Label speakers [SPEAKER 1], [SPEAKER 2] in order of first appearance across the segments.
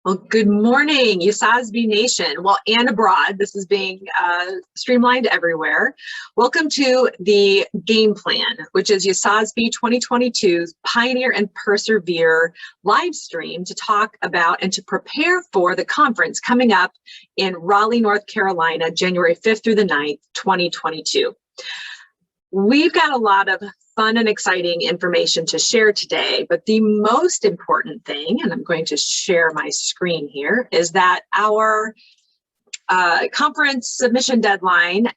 [SPEAKER 1] Well, good morning, USASBE Nation. Well, and abroad, this is being streamlined everywhere. Welcome to the game plan, which is USASBE 2022's Pioneer and Persevere live stream to talk about and to prepare for the conference coming up in Raleigh, North Carolina, January 5th through the 9th, 2022. We've got a lot of fun and exciting information to share today, but the most important thing, and I'm going to share my screen here, is that our conference submission deadline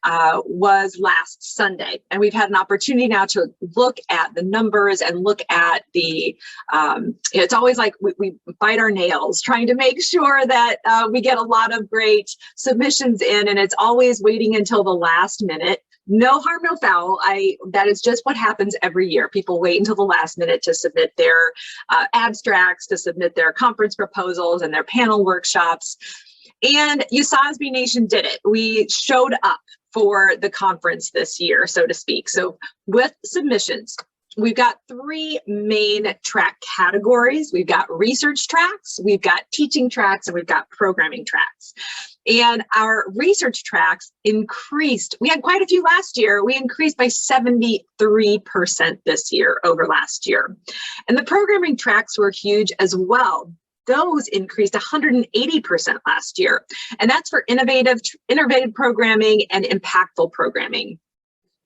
[SPEAKER 1] was last Sunday, and we've had an opportunity now to look at the numbers and look at the, it's always like we bite our nails trying to make sure that we get a lot of great submissions in, and it's always waiting until the last minute. No harm, no foul. That is just what happens every year. People wait until the last minute to submit their abstracts, to submit their conference proposals and their panel workshops. And USASBE Nation did it. We showed up for the conference this year, so to speak. So with submissions, we've got three main track categories. We've got research tracks, we've got teaching tracks, and we've got programming tracks. And our research tracks increased. We had quite a few last year. We increased by 73% this year over last year. And the programming tracks were huge as well. Those increased 180% last year. And that's for innovative programming and impactful programming.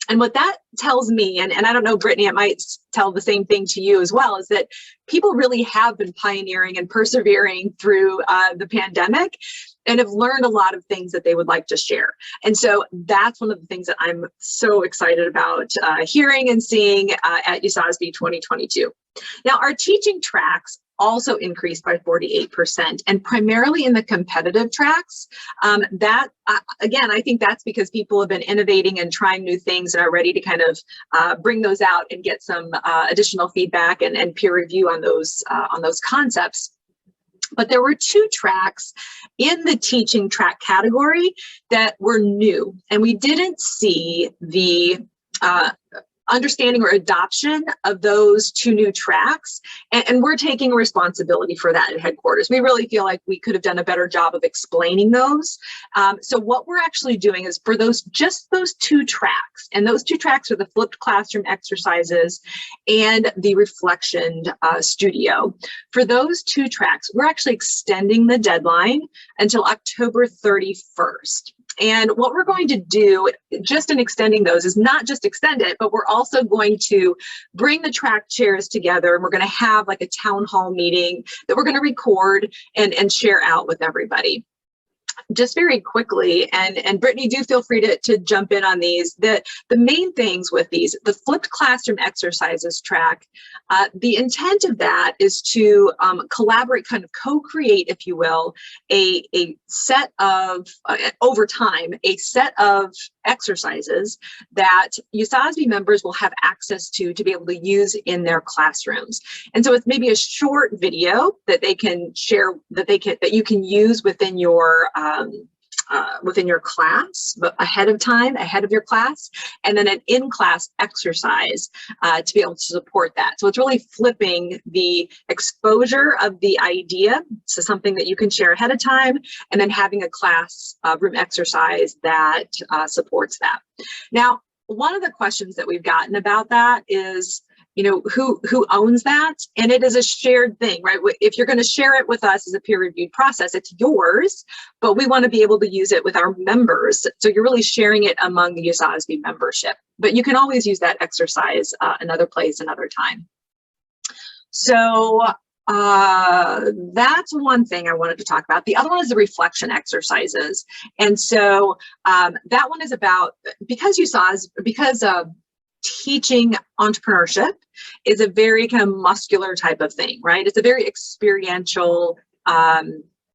[SPEAKER 1] And what that tells me, and I don't know, Brittany, it might tell the same thing to you as well, is that people really have been pioneering and persevering through the pandemic and have learned a lot of things that they would like to share. And so that's one of the things that I'm so excited about hearing and seeing at USASBE 2022. Now, our teaching tracks also increased by 48%, and primarily in the competitive tracks. Again, I think that's because people have been innovating and trying new things and are ready to kind of bring those out and get some additional feedback and peer review on those concepts. But there were two tracks in the teaching track category that were new, and we didn't see the understanding or adoption of those two new tracks, and we're taking responsibility for that at headquarters. We really feel like we could have done a better job of explaining those. So what we're actually doing is for just those two tracks, and those two tracks are the flipped classroom exercises and the reflection studio. For those two tracks, we're actually extending the deadline until October 31st. And what we're going to do just in extending those is not just extend it, but we're also going to bring the track chairs together, and we're going to have like a town hall meeting that we're going to record and share out with everybody. Just very quickly, and Brittany, do feel free to jump in on these. The main things with these, the flipped classroom exercises track, the intent of that is to collaborate, kind of co-create, if you will, a set of, over time, a set of exercises that USASBE members will have access to be able to use in their classrooms. And so it's maybe a short video that they can share, that you can use within your class, but ahead of your class, and then an in-class exercise to be able to support that. So it's really flipping the exposure of the idea to something that you can share ahead of time, and then having a class room exercise that supports that. Now, one of the questions that we've gotten about that is, you know, who owns that? And it is a shared thing, right? If you're going to share it with us as a peer-reviewed process, it's yours, but we want to be able to use it with our members. So you're really sharing it among the USASBE membership, but you can always use that exercise another place, another time. So that's one thing I wanted to talk about. The other one is the reflection exercises. And so that one is about, because teaching entrepreneurship is a very kind of muscular type of thing, right? It's a very experiential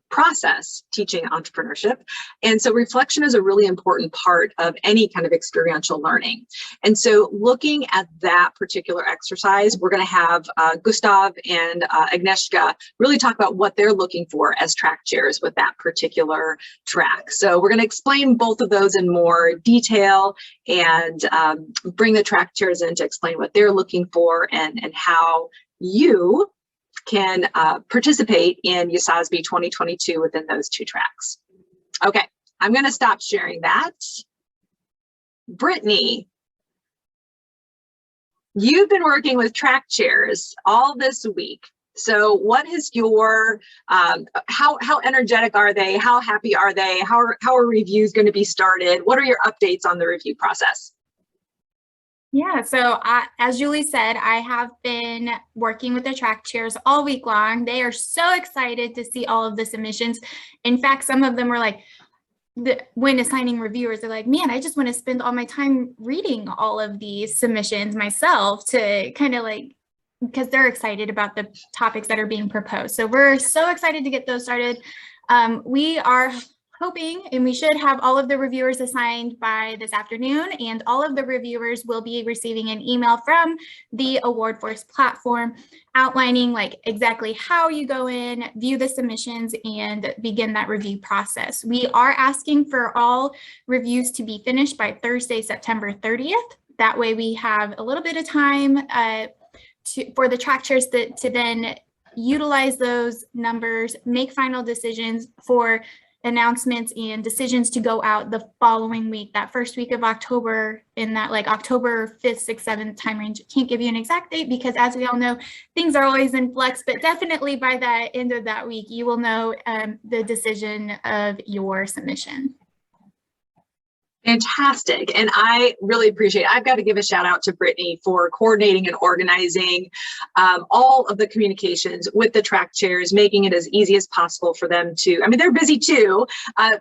[SPEAKER 1] process, teaching entrepreneurship. And so reflection is a really important part of any kind of experiential learning. And so looking at that particular exercise, we're going to have Gustav and Agnieszka really talk about what they're looking for as track chairs with that particular track. So we're going to explain both of those in more detail and bring the track chairs in to explain what they're looking for and how you can participate in USASBE 2022 within those 2 tracks. Okay, I'm going to stop sharing that. Brittani, you've been working with track chairs all this week. So what is your, how energetic are they? How happy are they? How are reviews going to be started? What are your updates on the review process?
[SPEAKER 2] Yeah, so as Julie said, I have been working with the track chairs all week long. They are so excited to see all of the submissions. In fact, some of them were like, when assigning reviewers, they're like, man, I just want to spend all my time reading all of these submissions myself to kind of like, because they're excited about the topics that are being proposed. So we're so excited to get those started. We are hoping, and we should have all of the reviewers assigned by this afternoon, and all of the reviewers will be receiving an email from the AwardForce platform outlining like exactly how you go in, view the submissions, and begin that review process. We are asking for all reviews to be finished by Thursday, September 30th. That way we have a little bit of time for the track chairs to then utilize those numbers, make final decisions for announcements and decisions to go out the following week, that first week of October, in that like October 5th, 6th, 7th time range. Can't give you an exact date because, as we all know, things are always in flux, but definitely by that end of that week, you will know the decision of your submission.
[SPEAKER 1] Fantastic. And I really appreciate it. I've got to give a shout out to Brittani for coordinating and organizing all of the communications with the track chairs, making it as easy as possible for them to, I mean, they're busy too,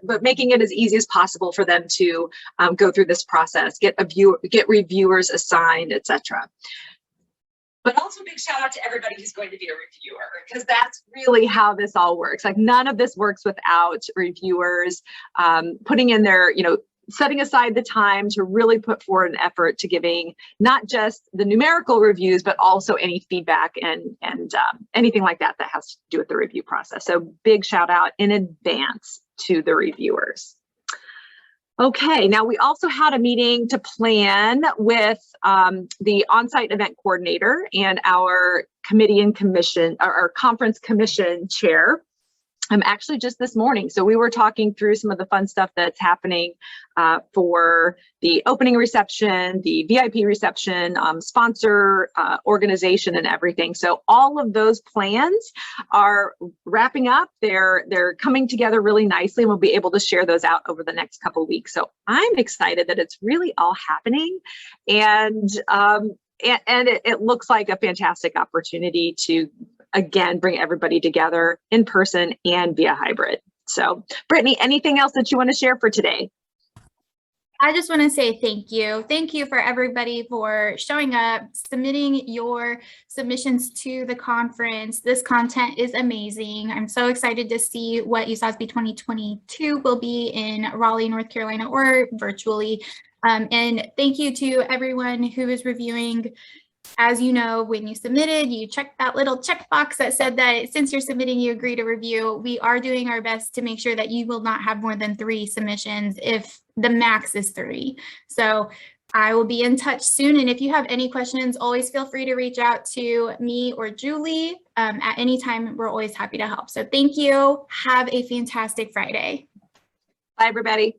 [SPEAKER 1] but making it as easy as possible for them to go through this process, get reviewers assigned, etc. But also big shout out to everybody who's going to be a reviewer, because that's really how this all works. Like, none of this works without reviewers putting in their, setting aside the time to really put forward an effort to giving not just the numerical reviews, but also any feedback and anything like that has to do with the review process. So big shout out in advance to the reviewers. Okay, now we also had a meeting to plan with the on-site event coordinator and our committee and commission, our conference commission chair. Actually just this morning. So we were talking through some of the fun stuff that's happening for the opening reception, the VIP reception, sponsor organization and everything. So all of those plans are wrapping up. They're coming together really nicely, and we'll be able to share those out over the next couple of weeks. So I'm excited that it's really all happening, and it looks like a fantastic opportunity to again bring everybody together in person and via hybrid. So Brittani, anything else that you want to share for today?
[SPEAKER 2] I just want to say thank you. Thank you for everybody for showing up, submitting your submissions to the conference. This content is amazing. I'm so excited to see what USASBE 2022 will be in Raleigh, North Carolina, or virtually. And thank you to everyone who is reviewing. As you know, when you submitted, you checked that little checkbox that said that since you're submitting, you agree to review. We are doing our best to make sure that you will not have more than 3 submissions if the max is 3. So I will be in touch soon. And if you have any questions, always feel free to reach out to me or Julie at any time. We're always happy to help. So thank you. Have a fantastic Friday.
[SPEAKER 1] Bye, everybody.